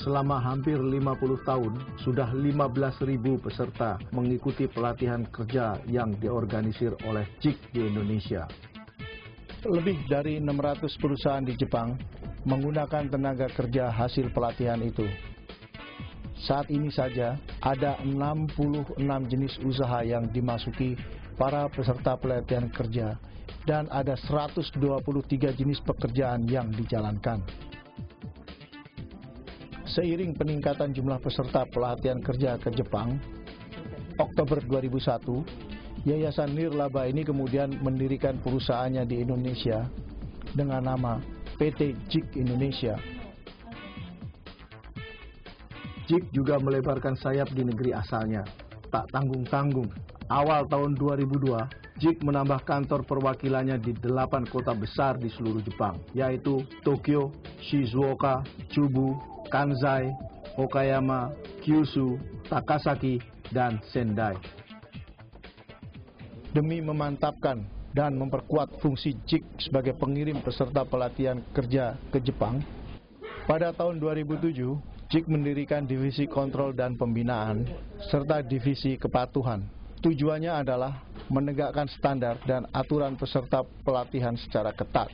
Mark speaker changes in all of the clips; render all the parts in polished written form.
Speaker 1: Selama hampir 50 tahun, sudah 15.000 peserta mengikuti pelatihan kerja yang diorganisir oleh JIK di Indonesia. Lebih dari 600 perusahaan di Jepang menggunakan tenaga kerja hasil pelatihan itu. Saat ini saja, ada 66 jenis usaha yang dimasuki para peserta pelatihan kerja dan ada 123 jenis pekerjaan yang dijalankan. Seiring peningkatan jumlah peserta pelatihan kerja ke Jepang, Oktober 2001, Yayasan Nirlaba ini kemudian mendirikan perusahaannya di Indonesia dengan nama PT JIK Indonesia. JIK juga melebarkan sayap di negeri asalnya. Tak tanggung-tanggung, awal tahun 2002, JIK menambah kantor perwakilannya di 8 kota besar di seluruh Jepang, yaitu Tokyo, Shizuoka, Chubu, Kansai, Okayama, Kyushu, Takasaki, dan Sendai. Demi memantapkan dan memperkuat fungsi JIK sebagai pengirim peserta pelatihan kerja ke Jepang, pada tahun 2007, JIK mendirikan divisi kontrol dan pembinaan serta divisi kepatuhan. Tujuannya adalah menegakkan standar dan aturan peserta pelatihan secara ketat.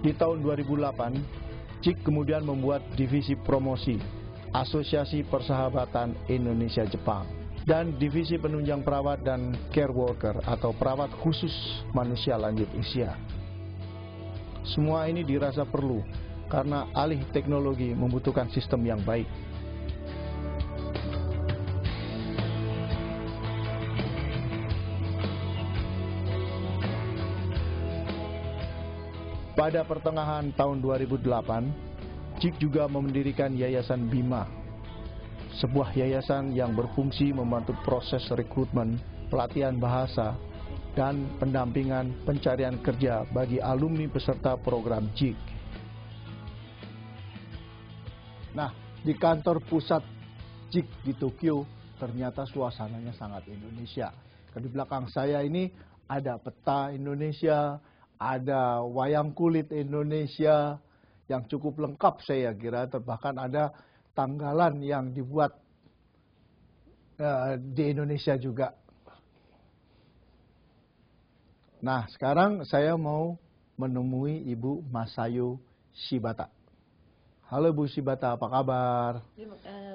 Speaker 1: Di tahun 2008, JIK kemudian membuat divisi promosi, Asosiasi Persahabatan Indonesia-Jepang, dan divisi penunjang perawat dan care worker atau perawat khusus manusia lanjut usia. Semua ini dirasa perlu karena alih teknologi membutuhkan sistem yang baik. Pada pertengahan tahun 2008, JIK juga mendirikan Yayasan Bima, sebuah yayasan yang berfungsi membantu proses rekrutmen, pelatihan bahasa, dan pendampingan pencarian kerja bagi alumni peserta program JIK. Nah, di kantor pusat JIK di Tokyo, ternyata suasananya sangat Indonesia. Di belakang saya ini ada peta Indonesia, ada wayang kulit Indonesia yang cukup lengkap saya kira, bahkan ada tanggalan yang dibuat di Indonesia juga. Nah, sekarang saya mau menemui Ibu Masayo Shibata. Halo Bu Shibata, apa kabar?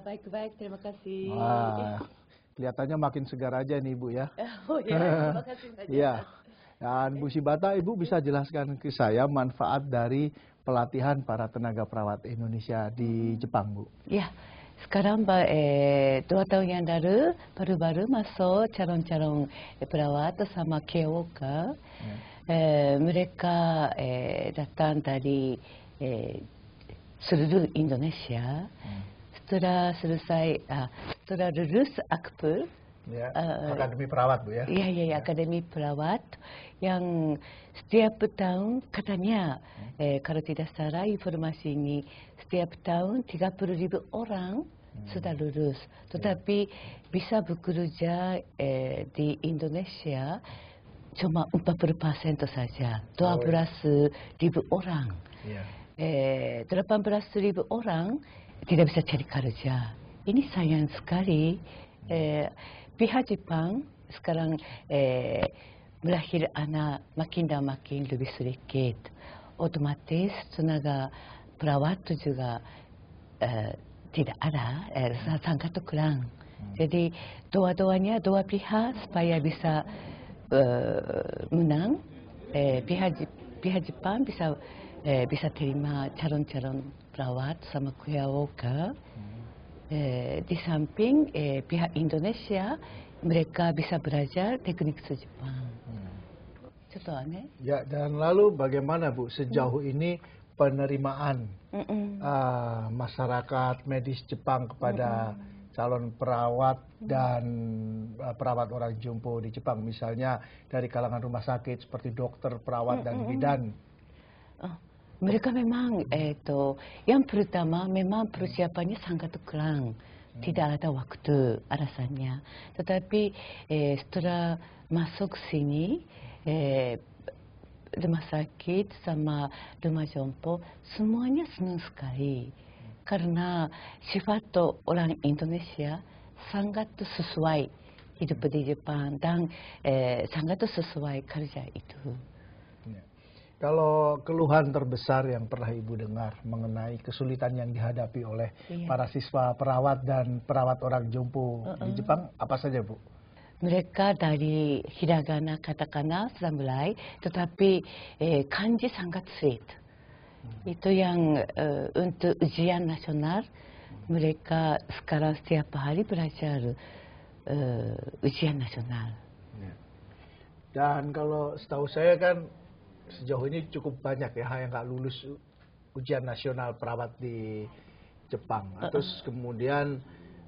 Speaker 2: Baik-baik, terima kasih.
Speaker 1: Wah, kelihatannya makin segar aja nih Ibu ya.
Speaker 2: Oh ya, terima kasih banyak.
Speaker 1: Iya. Dan Bu Shibata, Ibu bisa jelaskan ke saya manfaat dari pelatihan para tenaga perawat Indonesia di Jepang, Bu?
Speaker 2: Ya, sekarang 2 tahun yang lalu baru-baru masuk calon-calon perawat sama care worker. Mereka datang dari seluruh Indonesia. Setelah lulus akpol,
Speaker 1: Ya, Akademi Perawat, Bu ya?
Speaker 2: Iya, Akademi Perawat yang setiap tahun katanya, kalau tidak salah informasi ini, setiap tahun 30.000 orang sudah lulus. Tetapi bisa bekerja di Indonesia cuma 40% saja, 12.000 orang. 18.000 orang tidak bisa cari kerja. Ini sayang sekali. Pihak Jepang sekarang melahir anak makin dan makin lebih sedikit. Otomatis tenaga perawat juga tidak ada, sangat kurang. Jadi dua-duanya, dua pihak supaya bisa menang. Pihak Jepang bisa terima calon-calon perawat sama care worker. Di samping pihak Indonesia, mereka bisa belajar teknik Jepang. Contoh aneh.
Speaker 1: Ya, dan lalu bagaimana Bu sejauh ini penerimaan masyarakat medis Jepang kepada calon perawat dan perawat orang jompo di Jepang, misalnya dari kalangan rumah sakit seperti dokter, perawat, dan bidan?
Speaker 2: Mereka memang yang pertama memang persiapannya sangat kurang, tidak ada waktu alasannya. Tetapi setelah masuk sini rumah sakit sama rumah jompo semuanya senang sekali. Karena sifat orang Indonesia sangat sesuai hidup di Jepang dan sangat sesuai kerja itu.
Speaker 1: Ya. Kalau keluhan terbesar yang pernah Ibu dengar mengenai kesulitan yang dihadapi oleh para siswa perawat dan perawat orang jompo di Jepang, apa saja, Bu?
Speaker 2: Mereka dari hiragana, katakana sudah mulai, tetapi kanji sangat sulit. Itu yang untuk ujian nasional, mereka sekarang setiap hari belajar ujian nasional.
Speaker 1: Dan kalau setahu saya kan sejauh ini cukup banyak ya yang nggak lulus ujian nasional perawat di Jepang. Terus kemudian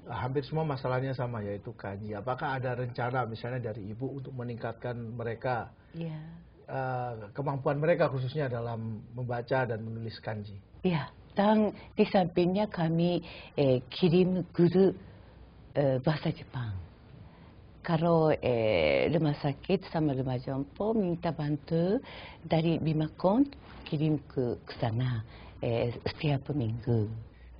Speaker 1: hampir semua masalahnya sama, yaitu kanji. Apakah ada rencana misalnya dari Ibu untuk meningkatkan mereka, kemampuan mereka khususnya dalam membaca dan menulis kanji?
Speaker 2: Ya, dan di sampingnya kami kirim guru bahasa Jepang. Kalau rumah sakit sama rumah jompo minta bantu dari Bimakon kirim ke sana setiap minggu.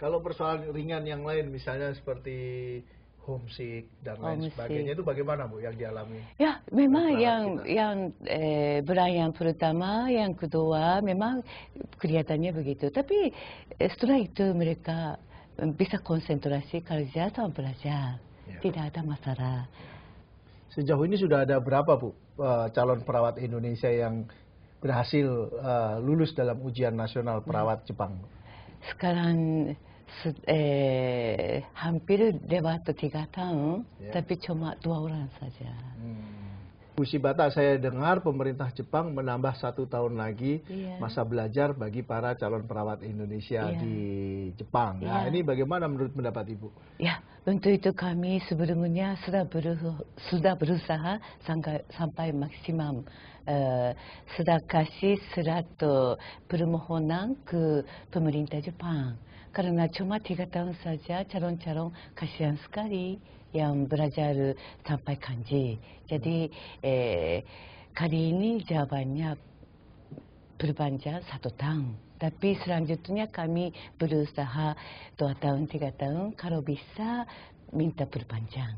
Speaker 1: Kalau persoalan ringan yang lain misalnya seperti homesick dan lain sebagainya itu bagaimana, Bu, yang dialami?
Speaker 2: Ya, memang yang yang pertama, yang kedua memang kelihatannya begitu. Tapi setelah itu mereka bisa konsentrasi kerja sama belajar. Tidak ada masalah.
Speaker 1: Sejauh ini sudah ada berapa, Bu, calon perawat Indonesia yang berhasil lulus dalam ujian nasional perawat Jepang?
Speaker 2: Sekarang hampir lewat 3 tahun, tapi cuma 2 orang saja.
Speaker 1: Bu Shibata, saya dengar pemerintah Jepang menambah 1 tahun lagi masa belajar bagi para calon perawat Indonesia di Jepang. Nah, ini bagaimana menurut pendapat Ibu?
Speaker 2: Ya, untuk itu kami sebelumnya sudah berusaha sampai maksimum. Sudah kasih surat permohonan ke pemerintah Jepang. Karena cuma 3 tahun saja calon-calon kasihan sekali yang belajar sampai kanji. Jadi kali ini jawabannya berpanjang 1 tahun. Tapi selanjutnya kami berusaha 2 tahun, 3 tahun. Kalau bisa minta perpanjang.